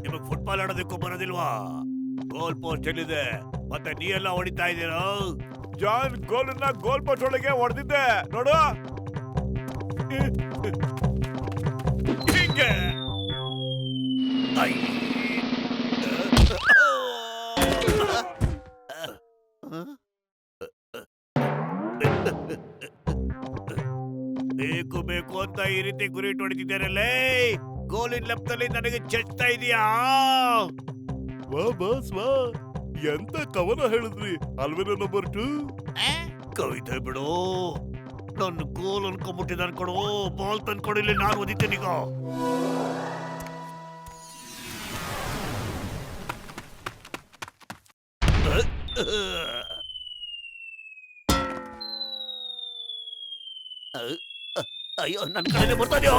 ನಿಮಗ್ ಫುಟ್ಬಾಲ್ ಆಡೋದಕ್ಕೂ ಬರೋದಿಲ್ವಾ? ಗೋಲ್ ಪೋಸ್ಟ್ ಎಲ್ಲಿದೆ? ಮತ್ತೆ ನೀ ಎಲ್ಲ ಹೊಡಿತಾ ಇದ್ದೀರಾ? ಜಾನ್ ಗೋಲನ್ನ ಗೋಲ್ ಪೋಸ್ಟ್ ಒಳಗೆ ಹೊಡೆದಿದ್ದೆ ನೋಡು. ಹಿಂಗೆ ಬೇಕು ಬೇಕು ಅಂತ ಈ ರೀತಿ ಗುರಿ ಹೊಡಿತಿದ್ದಾರಲ್ಲೇ. ಗೋಲಿನ ಲೆಫ್ಟಲ್ಲಿ ನನಗೆ ಚೆಚ್ತಾ ಇದೀಯಾ? ವಾ ಬಾಸ್ ವಾ, ಎಂತ ಕವನ ಹೇಳಿದ್ರಿ ಅಲ್ವೇನೋ ನಂಬರ್ 2. ಕವಿತೆ ಬಿಡು, ನನ್ನ ಗೋಲ್ ಅನ್ಕೊಂಡ್ಬಿಟ್ಟಿದ್ದ ಅನ್ಕೊಡು. ಬಾಲ್ ತಂದ್ಕೊಡಿಲ್ಲ, ನಾನು ಓದಿದ್ದೇನೆ ಈಗ. ಅಯ್ಯೋ, ನನ್ನ ಕಡೆನೇ ಬರ್ತಾದ್ಯೋ.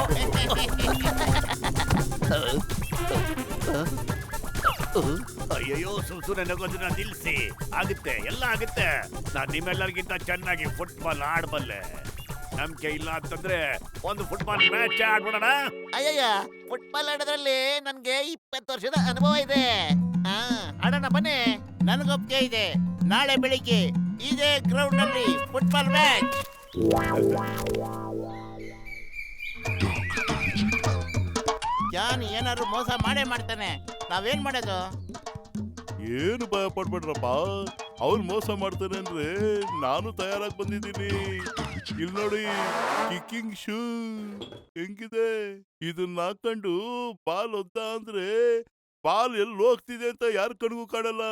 ಅಯ್ಯಯ್ಯೋ, ಸುಮ್ಸುನೆ ನಗೋದನ್ನ ನಿಲ್ಸಿ. ಆಗುತ್ತೆ, ಎಲ್ಲ ಆಗುತ್ತೆ. ನಾನ್ ನಿಮ್ಮೆಲ್ಲರಿಗಿಂತ ಚೆನ್ನಾಗಿ ಫುಟ್ಬಾಲ್ ಆಡ್ಬಲ್ಲೆ. ನಂಬಿಕೆ ಇಲ್ಲ ಅಂತಂದ್ರೆ ಒಂದು ಫುಟ್ಬಾಲ್ ಮ್ಯಾಚ್ ಆಡ್ಬಿಡೋಣ. ಅಯ್ಯಯ್ಯ, ಫುಟ್ಬಾಲ್ ಆಡೋದ್ರಲ್ಲಿ ನನ್ಗೆ 20 ವರ್ಷದ ಅನುಭವ ಇದೆ. ಆಡೋಣ ಬನ್ನಿ, ನನಗೊಪ್ಪಿಗೆ ಇದೆ. ನಾಳೆ ಬೆಳಿಗ್ಗೆ ಇದೇ ಗ್ರೌಂಡ್ ನಲ್ಲಿ ಫುಟ್ಬಾಲ್ ಮ್ಯಾಚ್. ಜಾನ್ ಏನಾದ್ರು ಮೋಸ ಮಾಡೇ ಮಾಡ್ತಾನೆ, ನಾವೇನ್ ಮಾಡೋದು? ಏನು ಭಯ ಪಡ್ಬೇಡ್ರಪ್ಪ, ಅವ್ರು ಮೋಸ ಮಾಡ್ತಾನೆ ಅಂದ್ರೆ ನಾನು ತಯಾರಾಗಿ ಬಂದಿದ್ದೀನಿ. ಇಲ್ಲಿ ನೋಡಿ, ಕಿಕ್ಕಿಂಗ್ ಶೂ ಹೆಂಗಿದೆ. ಇದನ್ನ ಹಾಕೊಂಡು ಬಾಲ್ ಒದ್ದ ಅಂದ್ರೆ ಬಾಲ್ ಎಲ್ಲಿ ಹೋಗ್ತಿದೆ ಅಂತ ಯಾರ ಕಣ್ಗೂ ಕಾಣಲ್ಲ,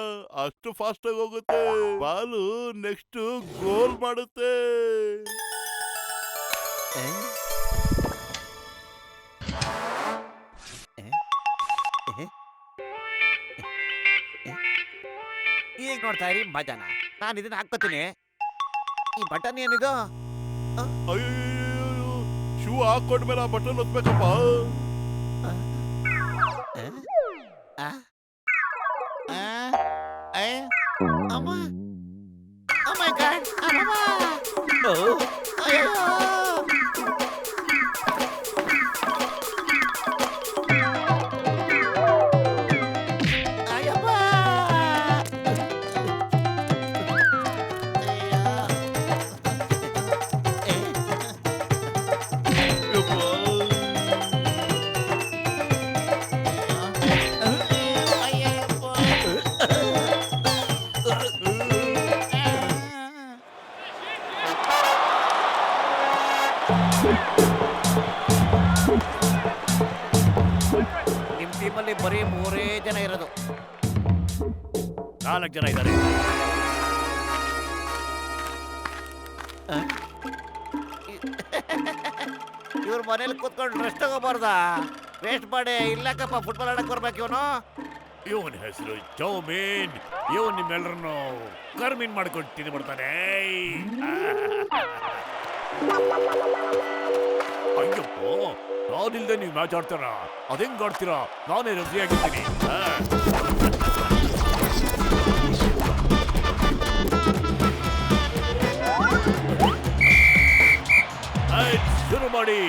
ಅಷ್ಟು ಫಾಸ್ಟ್ ಆಗಿ ಹೋಗುತ್ತೆ. ಬಾಲು ನೆಕ್ಸ್ಟ್ ಗೋಲ್ ಮಾಡುತ್ತೆ. ಈಗ ನೋಡ್ತಾ ಇರಿ ಮಜಾನ. ನಾನು ಇದನ್ನ ಹಾಕೋತೀನಿ. ಈ ಬಟನ್ ಏನಿದು? ಅಯ್ಯೋ, ಶೂ ಹಾಕೊಂಡ್ಮೇಲೆ ಆ ಬಟನ್ ಒತ್ಬೇಕಪ್ಪ. ಅಮ್ಮ, oh my God, ಅಮ್ಮ, ಅಯ್ಯೋ. ನಿಮ್ ಟೀಮಲ್ಲಿ ಬರೀ 3 ಜನ ಇರೋದು. 4 ಜನ ಇದ್ದಾರೆ. ಇವ್ರ ಮನೇಲಿ ಕೂತ್ಕೊಂಡು ರೆಸ್ಟ್ ತಗೋಬಾರ್ದ? ವೇಸ್ಟ್ ಮಾಡಿ ಇಲ್ಲಕ್ಕಪ್ಪ, ಫುಟ್ಬಾಲ್ ಆಡಕ್ ಬರ್ಬೇಕು ಇವನು. ಇವನ್ ಹೆಸರು ಚೌಮೀನ್. ಇವನ್ ನಿಮ್ಮೆಲ್ಲರನ್ನು ಕರ್ಮೀನ್ ಮಾಡ್ಕೊಂಡು ತಿಂದ್ಬಿಡ್ತಾನೆ. ಅಯ್ಯಪ್ಪ, ನಾನಿಲ್ದೆ ನೀವು ಮ್ಯಾಚ್ ಆಡ್ತಾರ? ಅದೆಂಗ್ ಆಡ್ತೀರಾ? ನಾನೇ ರೆಫ್ರಿ ಆಗಿರ್ತೀನಿ. ಶುರು ಮಾಡಿ.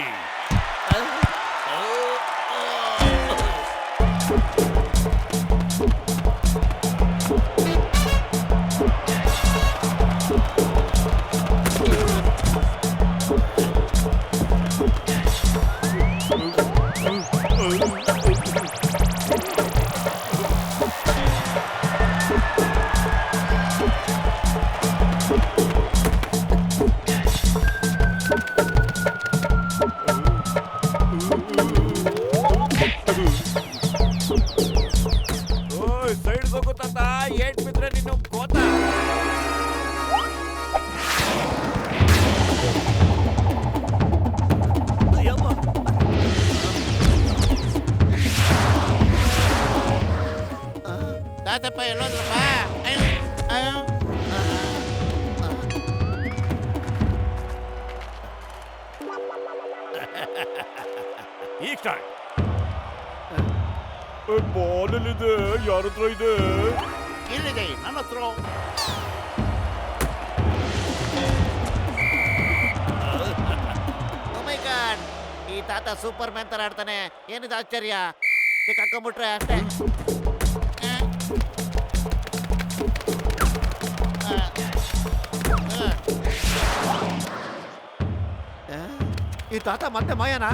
ಓಯ್ ಸೈಡ್ ಹೋಗು ತಾತ, ಏಟ್ ಬಿದ್ರೆ ನೀನು ಗೋತ. ಅಯ್ಯಮ್ಮ. ತಾತಪ್ಪ ಎಲ್ಲೋದ್ರಪ್ಪ? ಅಯ್ಯೋ, ಅಯ್ಯೋ. ಈಗ ಸ್ಟಾರ್ಟ್. ಬಾಲ್ ಎಲ್ಲಿದೆ? ಯಾರ ಹತ್ರ ಇದೆ? ಇಲ್ಲಿದೆ ನನ್ನ ಹತ್ರ. Oh my God! ಈ ತಾತ ಸೂಪರ್ ಮ್ಯಾನ್ ತರ ಆಡ್ತಾನೆ. ಏನಿದು ಆಶ್ಚರ್ಯ? ಸಿಕ್ಕಾಕೊಂಡ್ಬಿಟ್ರೆ ಅಷ್ಟೇ. ಈ ತಾತ ಮತ್ತೆ ಮಾಯನಾ?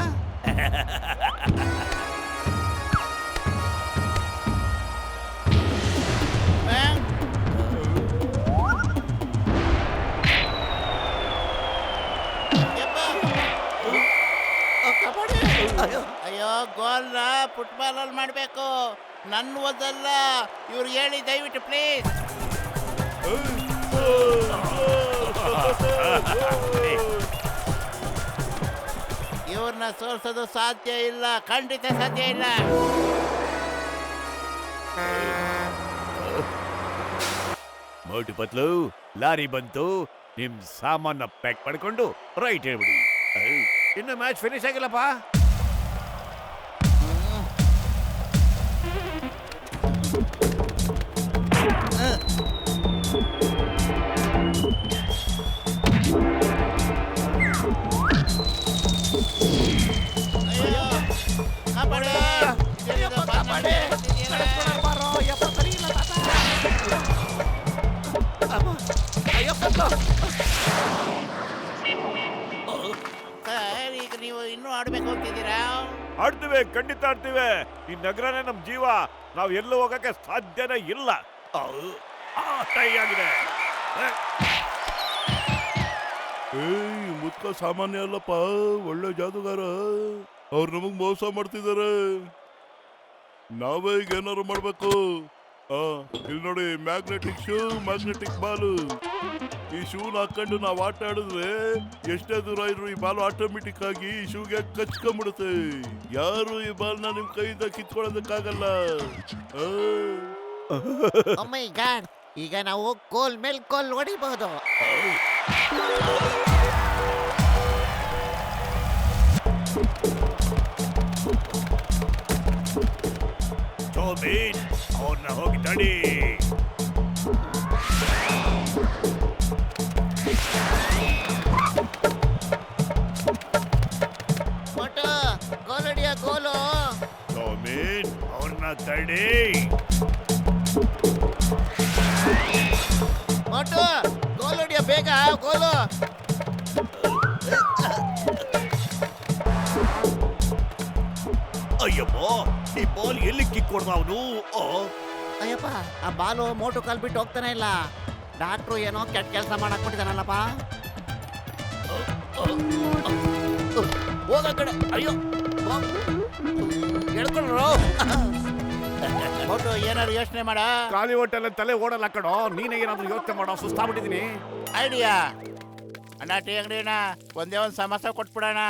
ಅಯ್ಯೋ, ಗೋಲ್ನ ಫುಟ್ಬಾಲ್ ಅಲ್ಲಿ ಮಾಡ್ಬೇಕು. ನನ್ನ ಓದಲ್ಲ. ಇವ್ರು ಹೇಳಿ ದಯವಿಟ್ಟು ಪ್ಲೀಸ್. ಇವ್ರನ್ನ ಸೋಲ್ಸೋದು ಸಾಧ್ಯ ಇಲ್ಲ, ಖಂಡಿತ ಸಾಧ್ಯ ಇಲ್ಲ. ಮೋಟು ಪತ್ಲು, ಲಾರಿ ಬಂತು. ನಿಮ್ ಸಾಮಾನ ಪ್ಯಾಕ್ ಮಾಡ್ಕೊಂಡು ರೈಟ್ ಹೇಳ್ಬಿಡಿ. ಇನ್ನು ಮ್ಯಾಚ್ ಫಿನಿಶ್ ಆಗಿಲ್ಲಪ್ಪ. ಅಯ್ಯೋ, ಕಾಪಾಡಿ. ಸರ್, ಈಗ ನೀವು ಇನ್ನೂ ಆಡ್ಬೇಕು ಅಂತಿದ್ದೀರಾ? ಆಡ್ತೀವಿ, ಖಂಡಿತ ಆಡ್ತೀವಿ. ಈ ನಗರನೇ ನಮ್ ಜೀವ. ನಾವ್ ಎಲ್ಲೂ ಹೋಗಕ್ಕೆ ಸಾಧ್ಯನೇ ಇಲ್ಲ. ಟೈ ಆಗಿದೆ. ಏಯ್, ಮುದ್ಕ ಸಾಮಾನ್ಯ ಅಲ್ಲಪ್ಪ, ಒಳ್ಳೆ ಜಾದುಗಾರ. ಅವ್ರು ನಮಗ್ ಮೋಸ ಮಾಡ್ತಿದಾರೆ. ನಾವೇ ಈಗ ಏನಾರು ಮಾಡ್ಬೇಕು. ಇಲ್ಲಿ ನೋಡಿ, ಮ್ಯಾಗ್ನೆಟಿಕ್ ಶೂ, ಮ್ಯಾಗ್ನೆಟಿಕ್ ಬಾಲು. ಈ ಶೂನ ಹಾಕೊಂಡು ನಾವ್ ಆಟ ಆಡಿದ್ರೆ ಎಷ್ಟೇ ದೂರ ಇದ್ರು ಈ ಬಾಲು ಆಟೋಮೆಟಿಕ್ ಆಗಿ ಈ ಶೂಗೆ ಕಚ್ಕೊಂಡ್ಬಿಡುತ್ತೆ. ಯಾರು ಈ ಬಾಲ್ನ ನಿಮ್ ಕೈಯಿಂದ ಕಿತ್ಕೊಳ್ಳೋದಕ್ಕಾಗಲ್ಲ. Oh my God! ಈಗ ನಾವು ಗೋಲ್ ಮೇಲ್ ಗೋಲ್ ಹೊಡಿಬಹುದು. ಜೋಬಿನ್, ಅವ್ರನ್ನ ಹೋಗಿ ತಡಿ. ಮೊಟ್ಟು, ಗೋಲ್ ಹೊಡಿಯ ಗೋಲು. ಜೋಬಿನ್, ಅವ್ರನ್ನ ತಡಿ. ಮೊಟ್ಟು, ಗೋಲ್ ಹೊಡಿಯ ಬೇಗ, ಗೋಲು. ಅಯ್ಯಪ್ಪ, ಈ ಬಾಲ್ ಎಲ್ಲಿ ಕಿಕ್ ಕೊಡ್ದ ಅವನು? ಅಯ್ಯಪ್ಪ, ಆ ಬಾಲು ಮೋಟು ಕಾಲ್ ಬಿಟ್ಟು ಹೋಗ್ತಾನೆ ಇಲ್ಲ. ಡಾಕ್ಟ್ರು ಏನೋ ಕೆಟ್ಟ ಕೆಲಸ ಮಾಡಕ್ ಬಿಟ್ಟಿದಾನಲ್ಲಪ್ಪ. ಹೋಗ ಕಡೆ. ಅಯ್ಯೋ, ಎಳ್ಕೊಂಡ್ರು. ಮೋಟು, ಏನಾದ್ರು ಯೋಚನೆ ಮಾಡ. ಖಾಲಿ ಹೊಟ್ಟೆಲ್ಲ ತಲೆ ಓಡಲ್ಲ ಕಣೋ. ನೀನೇ ಏನಾದ್ರು ಯೋಚನೆ ಮಾಡೋ, ಸುಸ್ತಾಗ್ಬಿಟ್ಟಿದೀನಿ. ಐಡಿಯಾ ಅಣ್ಣ, ಟೀ ಅಂಗಡಿನ ಒಂದೇ ಒಂದು ಸಮಸ್ಯೆ ಕೊಟ್ಬಿಡೋಣ.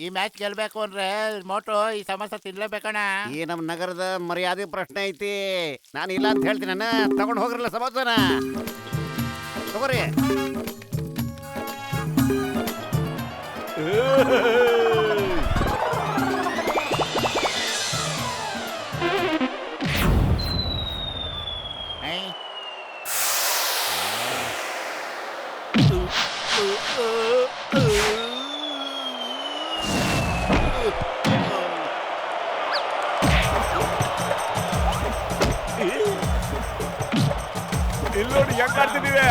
ಈ ಮ್ಯಾಚ್ ಗೆಲ್ಬೇಕು ಅಂದ್ರೆ ಮೋಟು ಈ ಸಮಸ್ಯೆ ತಿನ್ಲೇಬೇಕಣ್ಣ. ಈ ನಮ್ಮ ನಗರದ ಮರ್ಯಾದೆ ಪ್ರಶ್ನೆ ಐತಿ. ನಾನು ಇಲ್ಲ ಅಂತ ಹೇಳ್ತೀನಿ. ತಗೊಂಡು ಹೋಗ್ರಲ್ಲ ಸಮೋಸನ. ತಗೋರಿ. ಇಲ್ಲಿ ನೋಡಿ ಹೆಂಗ್ ಆಡ್ತಿದೀವಿ.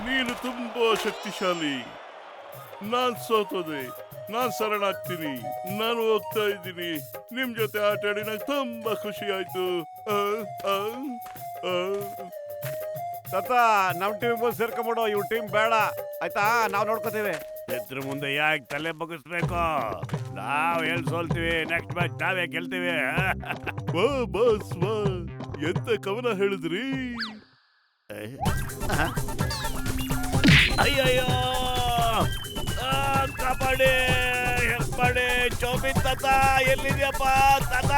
ನೀನು ತುಂಬಾ ಶಕ್ತಿಶಾಲಿ. ನಾನ್ ಸೋತೋದೆ. ನಾನ್ ಶರಣಾಗ್ತೀನಿ. ನಾನು ಹೋಗ್ತಾ ಇದ್ದೀನಿ. ನಿಮ್ ಜೊತೆ ಆಟ ಆಡಿ ನಂಗೆ ತುಂಬಾ ಖುಷಿ ಆಯ್ತು. ಆ, ಆ, ಆ. ತಾತ ನಮ್ ಟೀಮ್ ಸೇರ್ಕೊಂಬಿಡು, ಇವ್ ಟೀಮ್ ಬೇಡ ಆಯ್ತಾ, ನಾವ್ ನೋಡ್ಕೋತೀವಿ. ಎದ್ರ ಮುಂದೆ ಯಾಕೆ ತಲೆ ಬಗ್ಗಿಸ್ಬೇಕು? ನಾವ್ ಎಲ್ ಸೋಲ್ತೀವಿ, ನೆಕ್ಸ್ಟ್ ಮ್ಯಾಚ್ ನಾವೇ ಗೆಲ್ತೀವಿ. ವಾ ಬಾಸ್ ವಾ, ಎಂತ ಕವನ ಹೇಳಿದ್ರಿ. ಅಯ್ಯಯ್ಯೋ, ಕಾಪಾಡಿ, ಹೆಲ್ಪ್ ಮಾಡಿ. ಚೌಬಿನ್ ತಾತ ಎಲ್ಲಿದ್ಯಪ್ಪ ತಾತ?